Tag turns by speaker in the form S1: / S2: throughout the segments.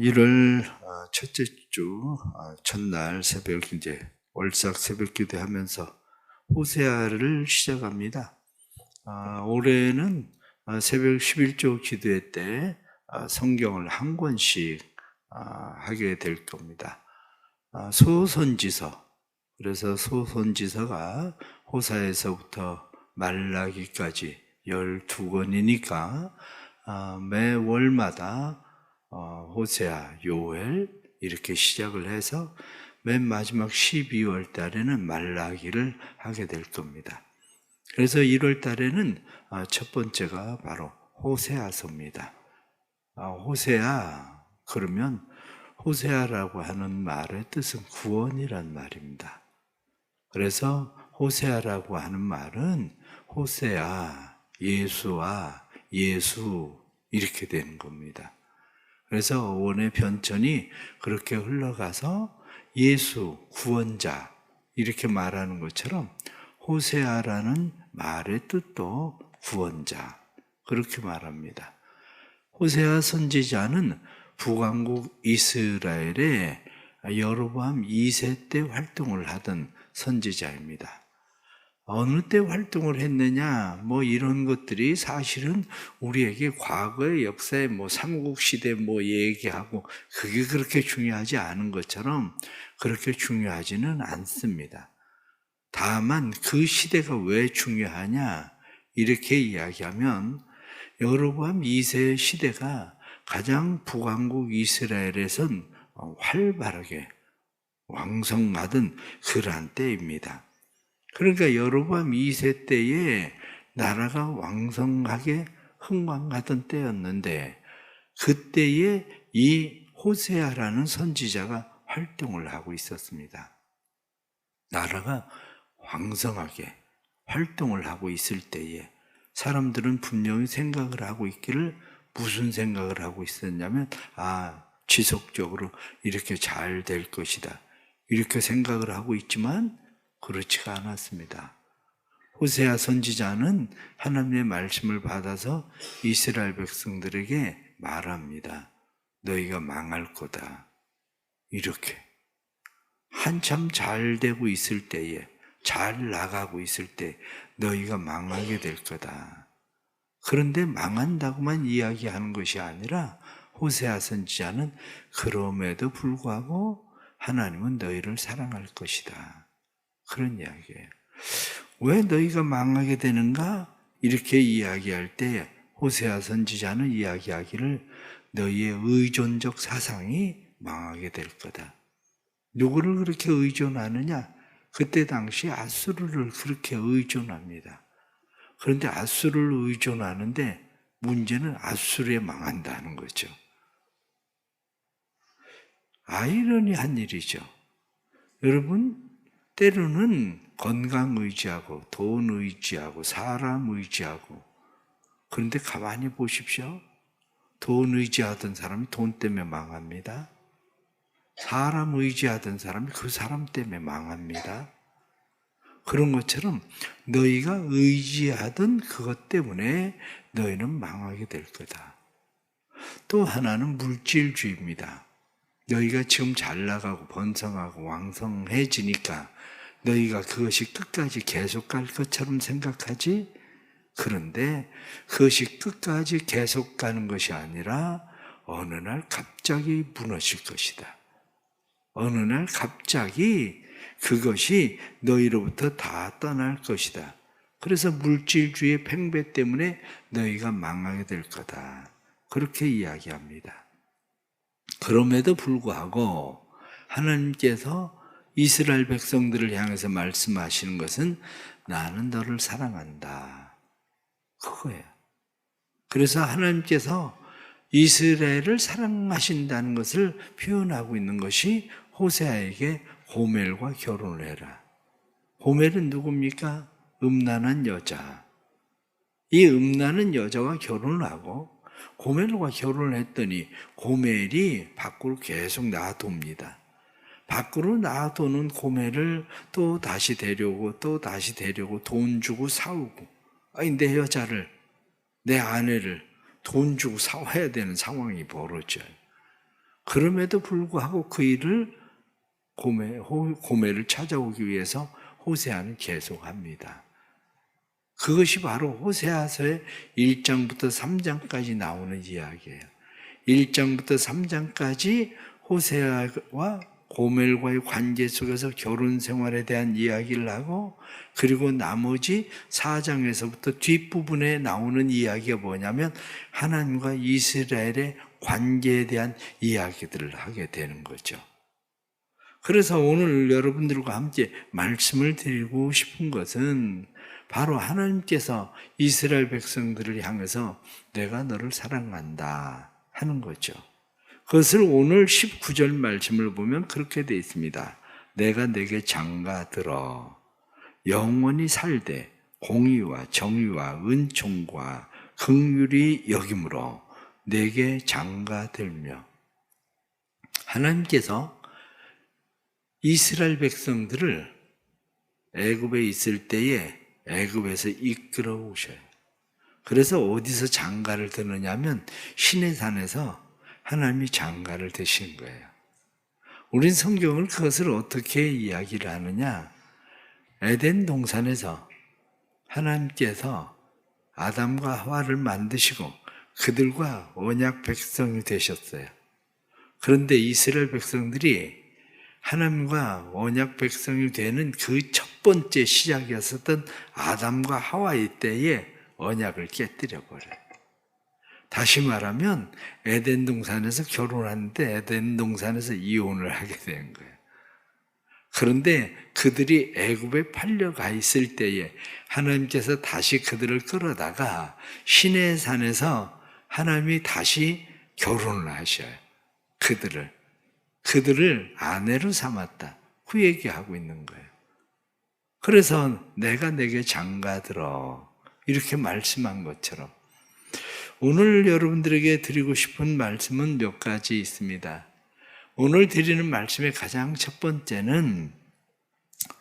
S1: 1월 첫째 주 첫날 새벽 이제 월삭 새벽 기도하면서 호세아를 시작합니다. 올해는 새벽 11조 기도회 때 성경을 한 권씩 하게 될 겁니다. 소선지서, 그래서 소선지서가 호사에서부터 말라기까지 12권이니까 매 월마다 호세아, 요엘 이렇게 시작을 해서 맨 마지막 12월 달에는 말라기를 하게 될 겁니다. 그래서 1월 달에는 첫 번째가 바로 호세아서입니다. 호세아, 그러면 호세아라고 하는 말의 뜻은 구원이란 말입니다. 그래서 호세아라고 하는 말은 호세아, 예수와 예수 이렇게 되는 겁니다. 그래서 어원의 변천이 그렇게 흘러가서 예수, 구원자 이렇게 말하는 것처럼 호세아라는 말의 뜻도 구원자 그렇게 말합니다. 호세아 선지자는 북왕국 이스라엘에 여로보암 2세 때 활동을 하던 선지자입니다. 어느 때 활동을 했느냐 이런 것들이 사실은 우리에게 과거의 역사의 삼국시대 얘기하고 그게 그렇게 중요하지 않은 것처럼 그렇게 중요하지는 않습니다. 다만 그 시대가 왜 중요하냐 이렇게 이야기하면 여로보암 2세의 시대가 가장 북왕국 이스라엘에선 활발하게 왕성하던 그러한 때입니다. 그러니까 여로보암 2세 때에 나라가 왕성하게 흥왕하던 때였는데 그때에 이 호세아라는 선지자가 활동을 하고 있었습니다. 나라가 왕성하게 활동을 하고 있을 때에 사람들은 분명히 생각을 하고 있기를 무슨 생각을 하고 있었냐면 지속적으로 이렇게 잘 될 것이다 이렇게 생각을 하고 있지만 그렇지가 않았습니다. 호세아 선지자는 하나님의 말씀을 받아서 이스라엘 백성들에게 말합니다. 너희가 망할 거다. 이렇게 한참 잘 되고 있을 때에 잘 나가고 있을 때 너희가 망하게 될 거다. 그런데 망한다고만 이야기하는 것이 아니라 호세아 선지자는 그럼에도 불구하고 하나님은 너희를 사랑할 것이다. 그런 이야기예요. 왜 너희가 망하게 되는가? 이렇게 이야기할 때 호세아 선지자는 이야기하기를 너희의 의존적 사상이 망하게 될 거다. 누구를 그렇게 의존하느냐? 그때 당시 아수르를 그렇게 의존합니다. 그런데 아수르를 의존하는데 문제는 아수르에 망한다는 거죠. 아이러니한 일이죠. 여러분, 때로는 건강 의지하고 돈 의지하고 사람 의지하고 그런데 가만히 보십시오. 돈 의지하던 사람이 돈 때문에 망합니다. 사람 의지하던 사람이 그 사람 때문에 망합니다. 그런 것처럼 너희가 의지하던 그것 때문에 너희는 망하게 될 거다. 또 하나는 물질주의입니다. 너희가 지금 잘 나가고 번성하고 왕성해지니까 너희가 그것이 끝까지 계속 갈 것처럼 생각하지? 그런데 그것이 끝까지 계속 가는 것이 아니라 어느 날 갑자기 무너질 것이다. 어느 날 갑자기 그것이 너희로부터 다 떠날 것이다. 그래서 물질주의의 팽배 때문에 너희가 망하게 될 거다. 그렇게 이야기합니다. 그럼에도 불구하고 하나님께서 이스라엘 백성들을 향해서 말씀하시는 것은 나는 너를 사랑한다. 그거예요. 그래서 하나님께서 이스라엘을 사랑하신다는 것을 표현하고 있는 것이 호세아에게 고멜과 결혼을 해라. 고멜은 누굽니까? 음란한 여자. 이 음란한 여자와 결혼을 하고 고멜과 결혼을 했더니 고멜이 밖으로 계속 나와돕니다. 밖으로 나와도는 고멜을 또 다시 데려오고 또 다시 데려오고 돈 주고 사오고 내 여자를 내 아내를 돈 주고 사와야 되는 상황이 벌어져요. 그럼에도 불구하고 그 일을 고멜을 찾아오기 위해서 호세아는 계속합니다. 그것이 바로 호세아서의 1장부터 3장까지 나오는 이야기예요. 1장부터 3장까지 호세아와 고멜과의 관계 속에서 결혼 생활에 대한 이야기를 하고, 그리고 나머지 4장에서부터 뒷부분에 나오는 이야기가 뭐냐면 하나님과 이스라엘의 관계에 대한 이야기들을 하게 되는 거죠. 그래서 오늘 여러분들과 함께 말씀을 드리고 싶은 것은 바로 하나님께서 이스라엘 백성들을 향해서 내가 너를 사랑한다 하는 거죠. 그것을 오늘 19절 말씀을 보면 그렇게 되어 있습니다. 내가 내게 장가들어 영원히 살되 공의와 정의와 은총과 긍휼이 여김으로 내게 장가들며, 하나님께서 이스라엘 백성들을 애굽에 있을 때에 애굽에서 이끌어 오셔요. 그래서 어디서 장가를 드느냐면 시내산에서 하나님이 장가를 드신 거예요. 우린 성경을 그것을 어떻게 이야기를 하느냐? 에덴 동산에서 하나님께서 아담과 하와를 만드시고 그들과 언약 백성이 되셨어요. 그런데 이스라엘 백성들이 하나님과 언약 백성이 되는 그 첫 번째 시작이었었던 아담과 하와의 때에 언약을 깨뜨려 버려요. 다시 말하면 에덴 동산에서 결혼하는데 에덴 동산에서 이혼을 하게 된 거예요. 그런데 그들이 애굽에 팔려가 있을 때에 하나님께서 다시 그들을 끌어다가 시내산에서 하나님이 다시 결혼을 하셔요. 그들을 아내로 삼았다. 그 얘기하고 있는 거예요. 그래서 내가 내게 장가들어 이렇게 말씀한 것처럼 오늘 여러분들에게 드리고 싶은 말씀은 몇 가지 있습니다. 오늘 드리는 말씀의 가장 첫 번째는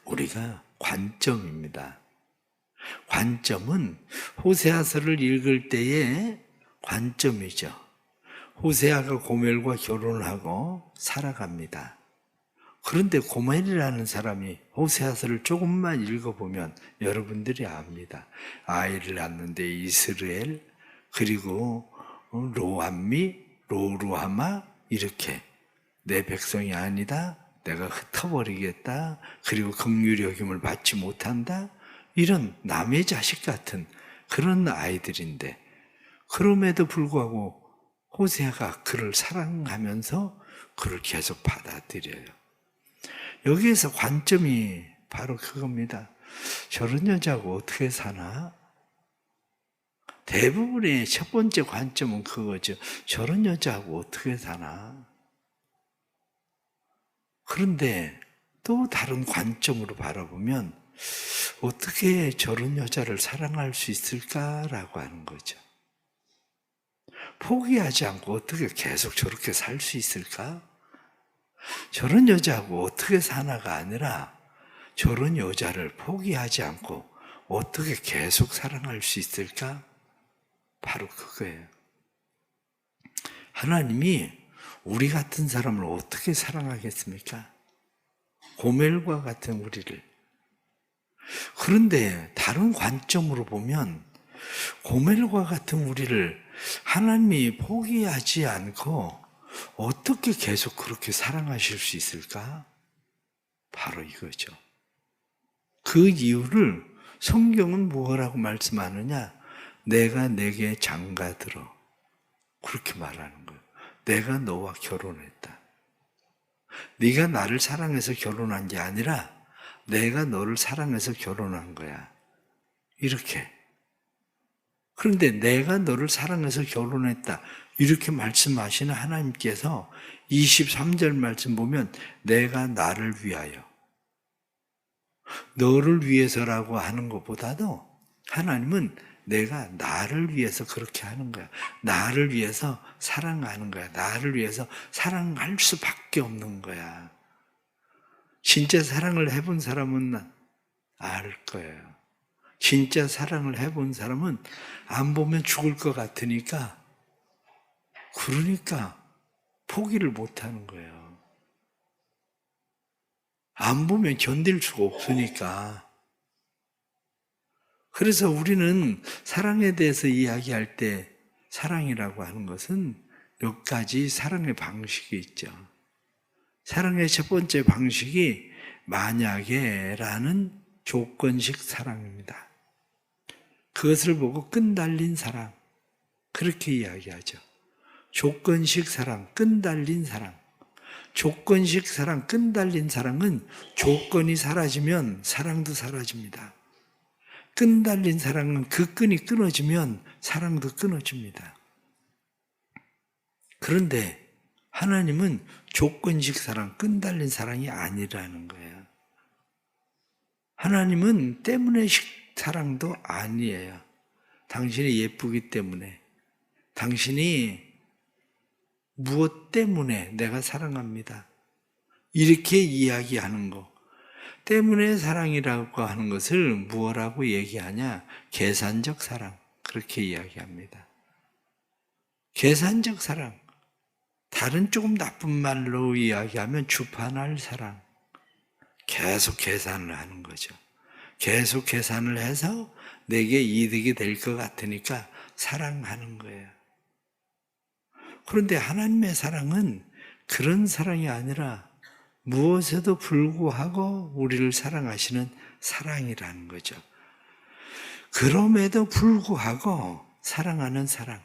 S1: 우리가 관점입니다. 관점은 호세아서를 읽을 때의 관점이죠. 호세아가 고멜과 결혼하고 살아갑니다. 그런데 고멜이라는 사람이 호세아서를 조금만 읽어보면 여러분들이 압니다. 아이를 낳는데 이스라엘, 그리고 로암미, 로루하마 이렇게 내 백성이 아니다, 내가 흩어버리겠다, 그리고 긍휼히 여김을 받지 못한다, 이런 남의 자식 같은 그런 아이들인데 그럼에도 불구하고 호세아가 그를 사랑하면서 그를 계속 받아들여요. 여기에서 관점이 바로 그겁니다. 저런 여자하고 어떻게 사나? 대부분의 첫 번째 관점은 그거죠. 저런 여자하고 어떻게 사나? 그런데 또 다른 관점으로 바라보면 어떻게 저런 여자를 사랑할 수 있을까라고 하는 거죠. 포기하지 않고 어떻게 계속 저렇게 살 수 있을까? 저런 여자하고 어떻게 사나가 아니라 저런 여자를 포기하지 않고 어떻게 계속 사랑할 수 있을까? 바로 그거예요. 하나님이 우리 같은 사람을 어떻게 사랑하겠습니까? 고멜과 같은 우리를. 그런데 다른 관점으로 보면 고멜과 같은 우리를 하나님이 포기하지 않고 어떻게 계속 그렇게 사랑하실 수 있을까? 바로 이거죠. 그 이유를 성경은 뭐라고 말씀하느냐? 내가 내게 장가들어. 그렇게 말하는 거예요. 내가 너와 결혼했다. 네가 나를 사랑해서 결혼한 게 아니라 내가 너를 사랑해서 결혼한 거야. 이렇게. 그런데 내가 너를 사랑해서 결혼했다. 이렇게 말씀하시는 하나님께서 23절 말씀 보면 내가 나를 위하여, 너를 위해서라고 하는 것보다도 하나님은 내가 나를 위해서 그렇게 하는 거야. 나를 위해서 사랑하는 거야. 나를 위해서 사랑할 수밖에 없는 거야. 진짜 사랑을 해본 사람은 알 거예요. 진짜 사랑을 해본 사람은 안 보면 죽을 것 같으니까, 그러니까 포기를 못하는 거예요. 안 보면 견딜 수가 없으니까. 그래서 우리는 사랑에 대해서 이야기할 때 사랑이라고 하는 것은 몇 가지 사랑의 방식이 있죠. 사랑의 첫 번째 방식이 만약에 라는 조건식 사랑입니다. 그것을 보고 끈달린 사랑, 그렇게 이야기하죠. 조건식 사랑, 끈달린 사랑. 조건식 사랑, 끈달린 사랑은 조건이 사라지면 사랑도 사라집니다. 끈달린 사랑은 그 끈이 끊어지면 사랑도 끊어집니다. 그런데 하나님은 조건식 사랑, 끈달린 사랑이 아니라는 거예요. 하나님은 때문에식 사랑도 아니에요. 당신이 예쁘기 때문에, 당신이 무엇 때문에 내가 사랑합니다. 이렇게 이야기하는 거. 때문에 사랑이라고 하는 것을 무엇라고 얘기하냐? 계산적 사랑. 그렇게 이야기합니다. 계산적 사랑. 다른 조금 나쁜 말로 이야기하면 주판할 사랑. 계속 계산을 하는 거죠. 계속 계산을 해서 내게 이득이 될 것 같으니까 사랑하는 거예요. 그런데 하나님의 사랑은 그런 사랑이 아니라 무엇에도 불구하고 우리를 사랑하시는 사랑이라는 거죠. 그럼에도 불구하고 사랑하는 사랑.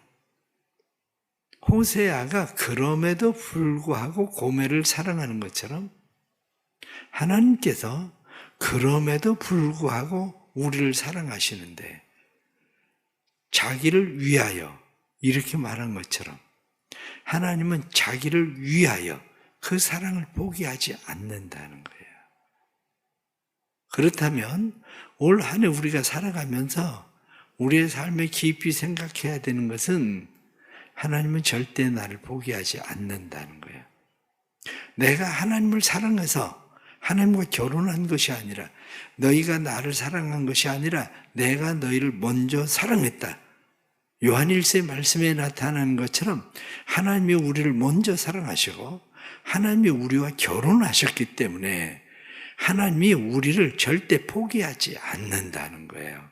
S1: 호세아가 그럼에도 불구하고 고멜을 사랑하는 것처럼 하나님께서 그럼에도 불구하고 우리를 사랑하시는데 자기를 위하여 이렇게 말한 것처럼 하나님은 자기를 위하여 그 사랑을 포기하지 않는다는 거예요. 그렇다면 올 한 해 우리가 살아가면서 우리의 삶에 깊이 생각해야 되는 것은 하나님은 절대 나를 포기하지 않는다는 거예요. 내가 하나님을 사랑해서 하나님과 결혼한 것이 아니라 너희가 나를 사랑한 것이 아니라 내가 너희를 먼저 사랑했다. 요한 1세 말씀에 나타나는 것처럼 하나님이 우리를 먼저 사랑하시고 하나님이 우리와 결혼하셨기 때문에 하나님이 우리를 절대 포기하지 않는다는 거예요.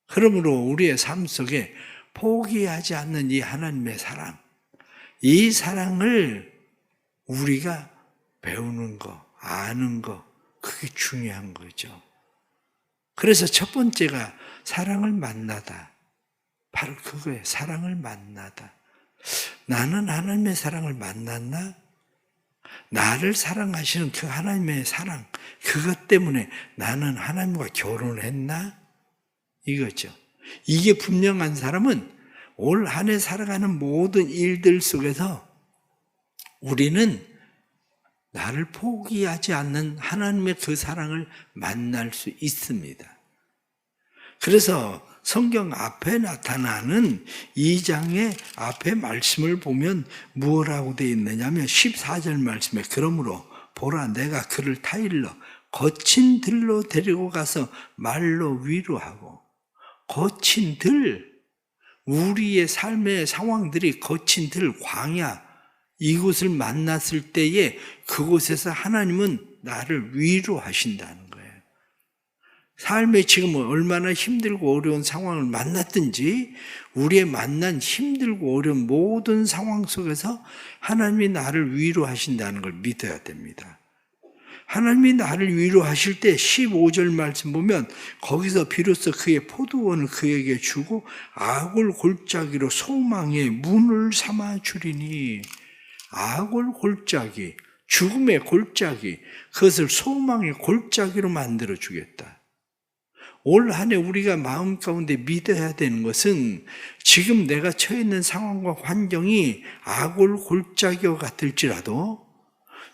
S1: 그러므로 우리의 삶 속에 포기하지 않는 이 하나님의 사랑, 이 사랑을 우리가 배우는 거, 아는 거, 그게 중요한 거죠. 그래서 첫 번째가 사랑을 만나다. 바로 그거예요. 사랑을 만나다. 나는 하나님의 사랑을 만났나? 나를 사랑하시는 그 하나님의 사랑, 그것 때문에 나는 하나님과 결혼했나? 이거죠. 이게 분명한 사람은 올 한 해 살아가는 모든 일들 속에서 우리는 나를 포기하지 않는 하나님의 그 사랑을 만날 수 있습니다. 그래서 성경 앞에 나타나는 2장의 앞에 말씀을 보면 무엇라고 되어 있느냐면 14절 말씀에 그러므로 보라 내가 그를 타일러 거친 들로 데리고 가서 말로 위로하고 거친 들, 우리의 삶의 상황들이 거친 들, 광야 이곳을 만났을 때에 그곳에서 하나님은 나를 위로하신다는 거예요. 삶에 지금 얼마나 힘들고 어려운 상황을 만났든지 우리의 만난 힘들고 어려운 모든 상황 속에서 하나님이 나를 위로하신다는 걸 믿어야 됩니다. 하나님이 나를 위로하실 때 15절 말씀 보면 거기서 비로소 그의 포도원을 그에게 주고 아골 골짜기로 소망의 문을 삼아 주리니 아골 골짜기, 죽음의 골짜기, 그것을 소망의 골짜기로 만들어 주겠다. 올 한 해 우리가 마음 가운데 믿어야 되는 것은 지금 내가 처해 있는 상황과 환경이 아골 골짜기와 같을지라도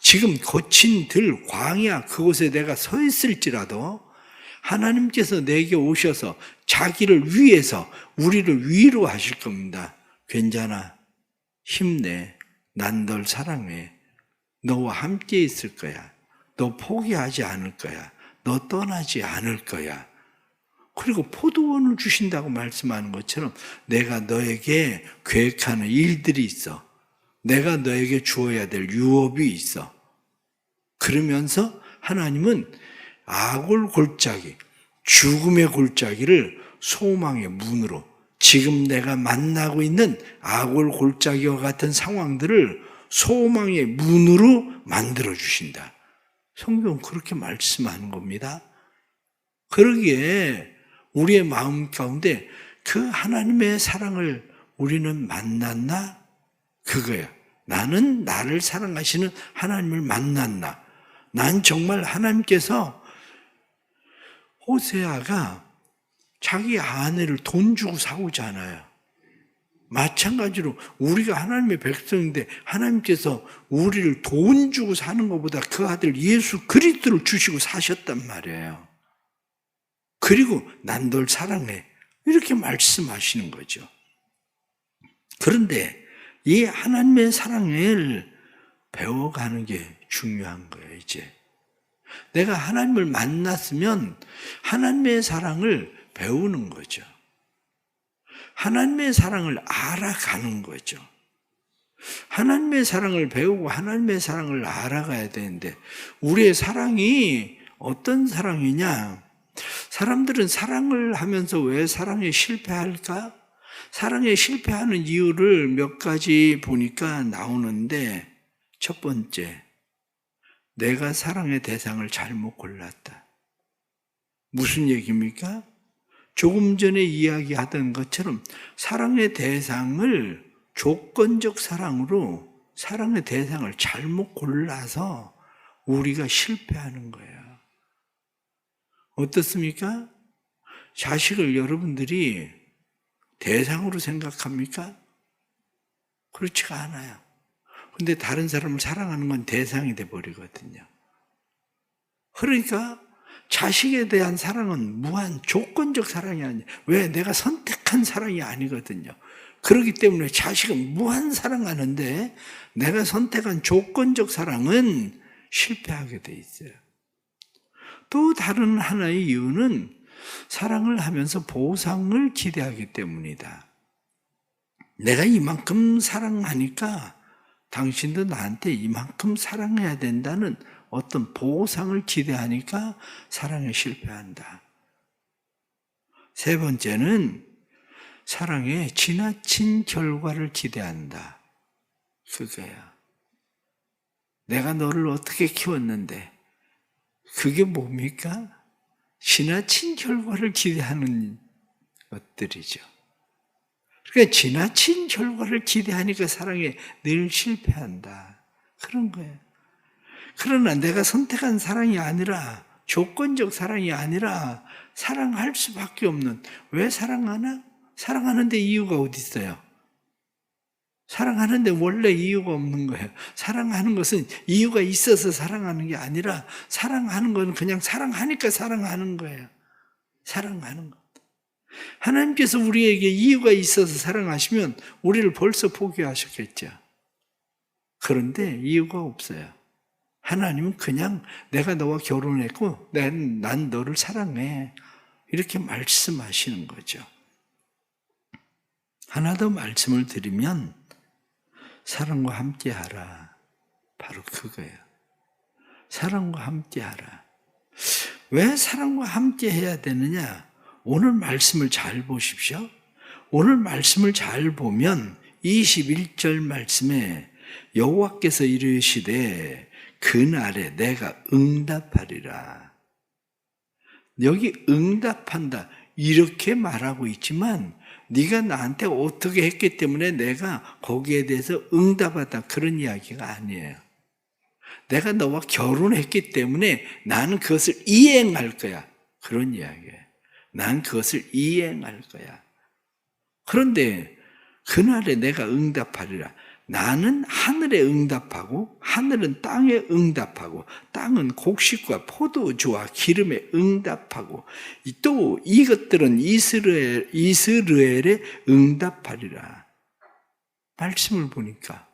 S1: 지금 거친 들, 광야 그곳에 내가 서 있을지라도 하나님께서 내게 오셔서 자기를 위해서 우리를 위로하실 겁니다. 괜찮아, 힘내, 난 널 사랑해, 너와 함께 있을 거야, 너 포기하지 않을 거야, 너 떠나지 않을 거야. 그리고 포도원을 주신다고 말씀하는 것처럼 내가 너에게 계획하는 일들이 있어. 내가 너에게 주어야 될 유업이 있어. 그러면서 하나님은 악을 골짜기, 죽음의 골짜기를 소망의 문으로, 지금 내가 만나고 있는 악을 골짜기와 같은 상황들을 소망의 문으로 만들어 주신다. 성경은 그렇게 말씀하는 겁니다. 그러기에 우리의 마음 가운데 그 하나님의 사랑을 우리는 만났나? 그거야. 나는 나를 사랑하시는 하나님을 만났나? 난 정말 하나님께서 호세아가 자기 아내를 돈 주고 사오잖아요. 마찬가지로 우리가 하나님의 백성인데 하나님께서 우리를 돈 주고 사는 것보다 그 아들 예수 그리스도를 주시고 사셨단 말이에요. 그리고 난 널 사랑해. 이렇게 말씀하시는 거죠. 그런데 이 하나님의 사랑을 배워가는 게 중요한 거예요, 이제. 내가 하나님을 만났으면 하나님의 사랑을 배우는 거죠. 하나님의 사랑을 알아가는 거죠. 하나님의 사랑을 배우고 하나님의 사랑을 알아가야 되는데 우리의 사랑이 어떤 사랑이냐? 사람들은 사랑을 하면서 왜 사랑에 실패할까? 사랑에 실패하는 이유를 몇 가지 보니까 나오는데 첫 번째, 내가 사랑의 대상을 잘못 골랐다. 무슨 얘기입니까? 조금 전에 이야기하던 것처럼 사랑의 대상을 조건적 사랑으로 사랑의 대상을 잘못 골라서 우리가 실패하는 거예요. 어떻습니까? 자식을 여러분들이 대상으로 생각합니까? 그렇지가 않아요. 근데 다른 사람을 사랑하는 건 대상이 돼버리거든요. 그러니까 자식에 대한 사랑은 무한 조건적 사랑이 아니에요. 왜? 내가 선택한 사랑이 아니거든요. 그렇기 때문에 자식은 무한 사랑하는데 내가 선택한 조건적 사랑은 실패하게 돼 있어요. 또 다른 하나의 이유는 사랑을 하면서 보상을 기대하기 때문이다. 내가 이만큼 사랑하니까 당신도 나한테 이만큼 사랑해야 된다는 어떤 보상을 기대하니까 사랑에 실패한다. 세 번째는 사랑에 지나친 결과를 기대한다. 그거야. 내가 너를 어떻게 키웠는데 그게 뭡니까? 지나친 결과를 기대하는 것들이죠. 그러니까 지나친 결과를 기대하니까 사랑에 늘 실패한다. 그런 거예요. 그러나 내가 선택한 사랑이 아니라 조건적 사랑이 아니라 사랑할 수밖에 없는, 왜 사랑하나? 사랑하는데 이유가 어디 있어요? 사랑하는데 원래 이유가 없는 거예요. 사랑하는 것은 이유가 있어서 사랑하는 게 아니라 사랑하는 건 그냥 사랑하니까 사랑하는 거예요. 사랑하는 것. 하나님께서 우리에게 이유가 있어서 사랑하시면 우리를 벌써 포기하셨겠죠. 그런데 이유가 없어요. 하나님은 그냥 내가 너와 결혼했고 난 너를 사랑해. 이렇게 말씀하시는 거죠. 하나 더 말씀을 드리면 사랑과 함께하라. 바로 그거예요. 사랑과 함께하라. 왜 사랑과 함께해야 되느냐? 오늘 말씀을 잘 보십시오. 오늘 말씀을 잘 보면 21절 말씀에 여호와께서 이르시되 그날에 내가 응답하리라. 여기 응답한다 이렇게 말하고 있지만 네가 나한테 어떻게 했기 때문에 내가 거기에 대해서 응답하다 그런 이야기가 아니에요. 내가 너와 결혼했기 때문에 나는 그것을 이행할 거야. 그런 이야기예요. 난 그것을 이행할 거야. 그런데 그날에 내가 응답하리라. 나는 하늘에 응답하고 하늘은 땅에 응답하고 땅은 곡식과 포도주와 기름에 응답하고 또 이것들은 이스라엘에 응답하리라. 말씀을 보니까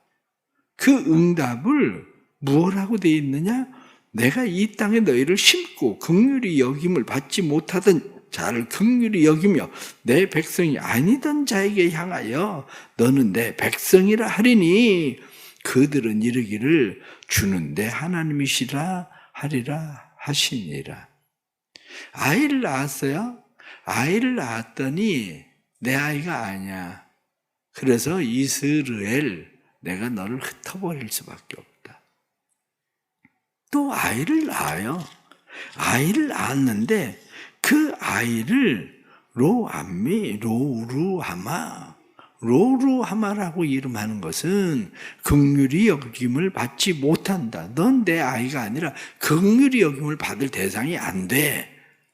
S1: 그 응답을 무엇하고 되어 있느냐? 내가 이 땅에 너희를 심고 긍휼히 여김을 받지 못하던 자를 긍휼히 여기며 내 백성이 아니던 자에게 향하여 너는 내 백성이라 하리니 그들은 이르기를 주는 내 하나님이시라 하리라 하시니라. 아이를 낳았어요? 아이를 낳았더니 내 아이가 아니야. 그래서 이스라엘, 내가 너를 흩어버릴 수밖에 없다. 또 아이를 낳아요. 아이를 낳았는데 그 아이를 로암미, 로루하마라고 이름하는 것은 긍휼히 여김을 받지 못한다. 넌 내 아이가 아니라 긍휼히 여김을 받을 대상이 안 돼.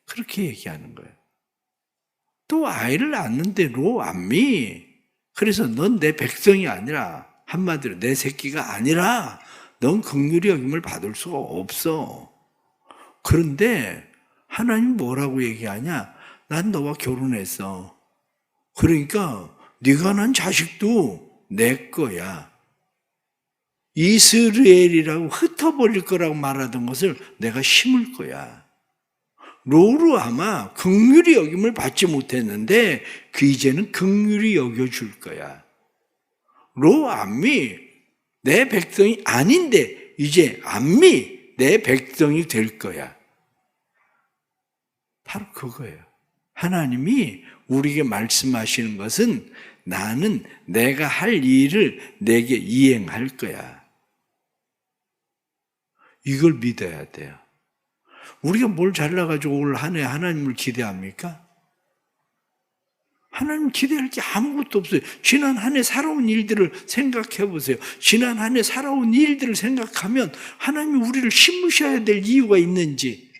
S1: 그렇게 얘기하는 거예요. 또 아이를 낳았는데 로암미, 그래서 넌 내 백성이 아니라, 한마디로 내 새끼가 아니라 넌 긍휼히 여김을 받을 수가 없어. 그런데 하나님 뭐라고 얘기하냐? 난 너와 결혼했어. 그러니까 네가 난 자식도 내 거야. 이스라엘이라고 흩어버릴 거라고 말하던 것을 내가 심을 거야. 로루아마, 긍휼히 여김을 받지 못했는데 그 이제는 긍휼히 여겨줄 거야. 로암미, 내 백성이 아닌데 이제 암미, 내 백성이 될 거야. 바로 그거예요. 하나님이 우리에게 말씀하시는 것은 나는 내가 할 일을 내게 이행할 거야. 이걸 믿어야 돼요. 우리가 뭘 잘나가지고 올 한 해 하나님을 기대합니까? 하나님 기대할 게 아무것도 없어요. 지난 한 해 살아온 일들을 생각해 보세요. 지난 한 해 살아온 일들을 생각하면 하나님이 우리를 심으셔야 될 이유가 있는지,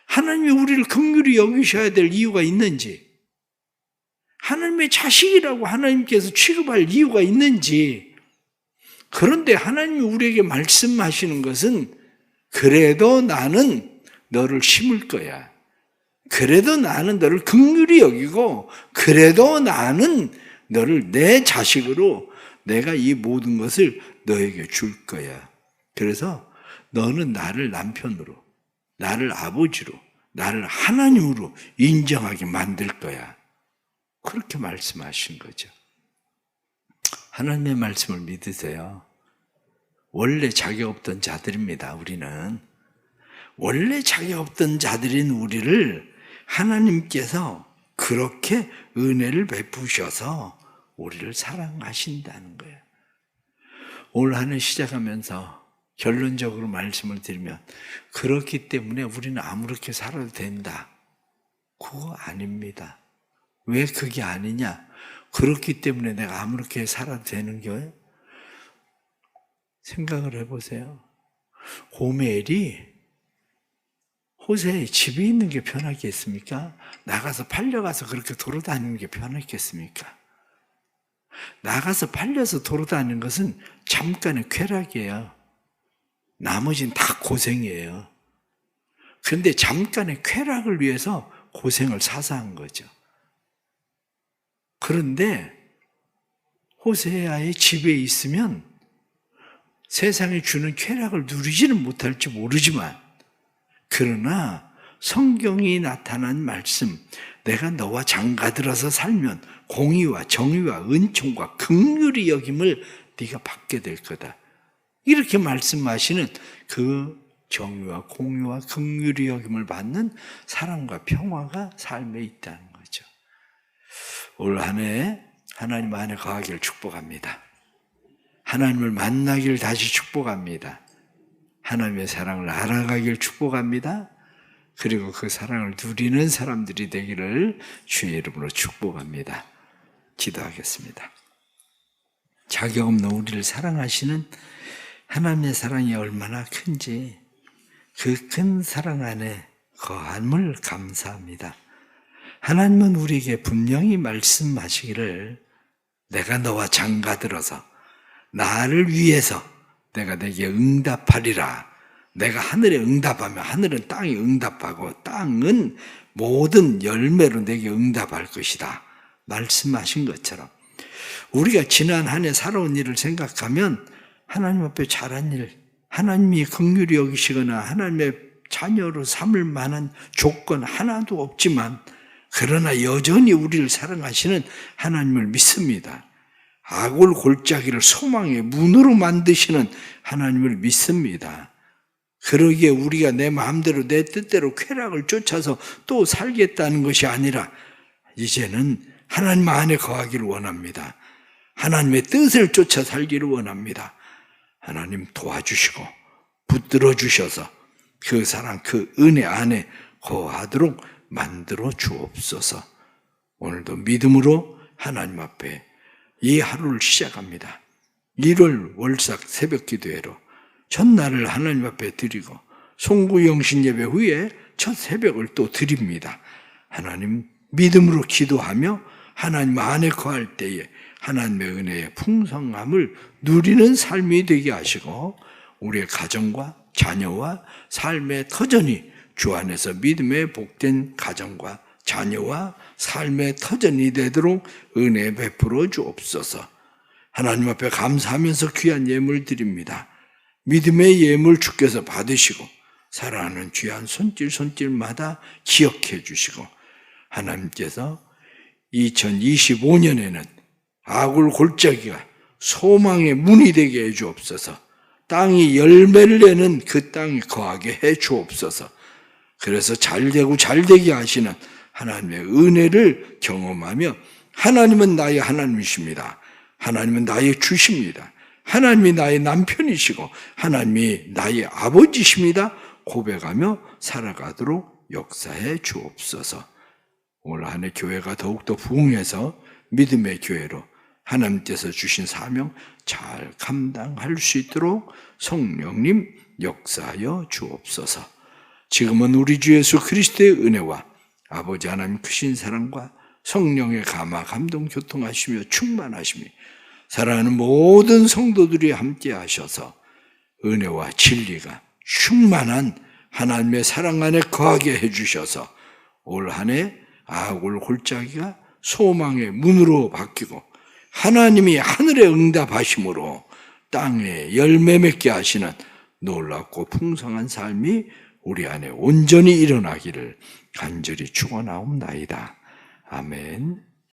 S1: 하나님이 우리를 긍휼히 여기셔야 될 이유가 있는지, 하나님의 자식이라고 하나님께서 취급할 이유가 있는지. 그런데 하나님이 우리에게 말씀하시는 것은 그래도 나는 너를 심을 거야. 그래도 나는 너를 긍휼히 여기고, 그래도 나는 너를 내 자식으로 내가 이 모든 것을 너에게 줄 거야. 그래서 너는 나를 남편으로, 나를 아버지로, 나를 하나님으로 인정하게 만들 거야. 그렇게 말씀하신 거죠. 하나님의 말씀을 믿으세요. 원래 자격 없던 자들입니다. 우리는 원래 자격 없던 자들인 우리를 하나님께서 그렇게 은혜를 베푸셔서 우리를 사랑하신다는 거예요. 올 한 해 시작하면서 결론적으로 말씀을 드리면, 그렇기 때문에 우리는 아무렇게 살아도 된다. 그거 아닙니다. 왜 그게 아니냐? 그렇기 때문에 내가 아무렇게 살아도 되는 거예요? 생각을 해보세요. 고멜이 호세의 집에 있는 게 편하겠습니까? 나가서 팔려가서 그렇게 돌아다니는 게 편하겠습니까? 나가서 팔려서 돌아다니는 것은 잠깐의 쾌락이에요. 나머지는 다 고생이에요. 그런데 잠깐의 쾌락을 위해서 고생을 사서 한 거죠. 그런데 호세아의 집에 있으면 세상이 주는 쾌락을 누리지는 못할지 모르지만, 그러나 성경이 나타난 말씀, 내가 너와 장가들어서 살면 공의와 정의와 은총과 긍휼히 여김을 네가 받게 될 거다. 이렇게 말씀하시는 그 정의와 공의와 긍휼히 여김을 받는 사랑과 평화가 삶에 있다는 거죠. 올 한 해 하나님 안에 거하기를 축복합니다. 하나님을 만나기를 다시 축복합니다. 하나님의 사랑을 알아가기를 축복합니다. 그리고 그 사랑을 누리는 사람들이 되기를 주의 이름으로 축복합니다. 기도하겠습니다. 자격 없는 우리를 사랑하시는 하나님의 사랑이 얼마나 큰지, 그 큰 사랑 안에 거함을 감사합니다. 하나님은 우리에게 분명히 말씀하시기를, 내가 너와 장가들어서 나를 위해서 내가 내게 응답하리라. 내가 하늘에 응답하면 하늘은 땅에 응답하고 땅은 모든 열매로 내게 응답할 것이다. 말씀하신 것처럼 우리가 지난 한 해 살아온 일을 생각하면 하나님 앞에 잘한 일, 하나님이 긍휼히 여기시거나 하나님의 자녀로 삼을 만한 조건 하나도 없지만, 그러나 여전히 우리를 사랑하시는 하나님을 믿습니다. 아골 골짜기를 소망의 문으로 만드시는 하나님을 믿습니다. 그러기에 우리가 내 마음대로 내 뜻대로 쾌락을 쫓아서 또 살겠다는 것이 아니라 이제는 하나님 안에 거하기를 원합니다. 하나님의 뜻을 쫓아 살기를 원합니다. 하나님 도와주시고 붙들어 주셔서 그 사랑, 그 은혜 안에 거하도록 만들어 주옵소서. 오늘도 믿음으로 하나님 앞에 이 하루를 시작합니다. 1월 월삭 새벽 기도회로 첫날을 하나님 앞에 드리고 송구 영신 예배 후에 첫 새벽을 또 드립니다. 하나님 믿음으로 기도하며 하나님 안에 거할 때에 하나님의 은혜의 풍성함을 누리는 삶이 되게 하시고 우리의 가정과 자녀와 삶의 터전이 주 안에서 믿음의 복된 가정과 자녀와 삶의 터전이 되도록 은혜 베풀어 주옵소서. 하나님 앞에 감사하면서 귀한 예물 드립니다. 믿음의 예물 주께서 받으시고 사랑하는 귀한 손길마다 기억해 주시고 하나님께서 2025년에는 아굴 골짜기가 소망의 문이 되게 해 주옵소서. 땅이 열매를 내는 그 땅에 거하게 해 주옵소서. 그래서 잘되고 잘되게 하시는 하나님의 은혜를 경험하며 하나님은 나의 하나님이십니다. 하나님은 나의 주십니다. 하나님이 나의 남편이시고 하나님이 나의 아버지십니다. 고백하며 살아가도록 역사해 주옵소서. 올 한 해 교회가 더욱더 부흥해서 믿음의 교회로 하나님께서 주신 사명 잘 감당할 수 있도록 성령님 역사하여 주옵소서. 지금은 우리 주 예수 그리스도의 은혜와 아버지 하나님 크신 사랑과 성령의 감화 감동 교통하시며 충만하시며 사랑하는 모든 성도들이 함께 하셔서 은혜와 진리가 충만한 하나님의 사랑 안에 거하게 해주셔서 올 한 해 아골 골짜기가 소망의 문으로 바뀌고 하나님이 하늘에 응답하심으로 땅에 열매 맺게 하시는 놀랍고 풍성한 삶이 우리 안에 온전히 일어나기를 간절히 축원하옵나이다. 아멘.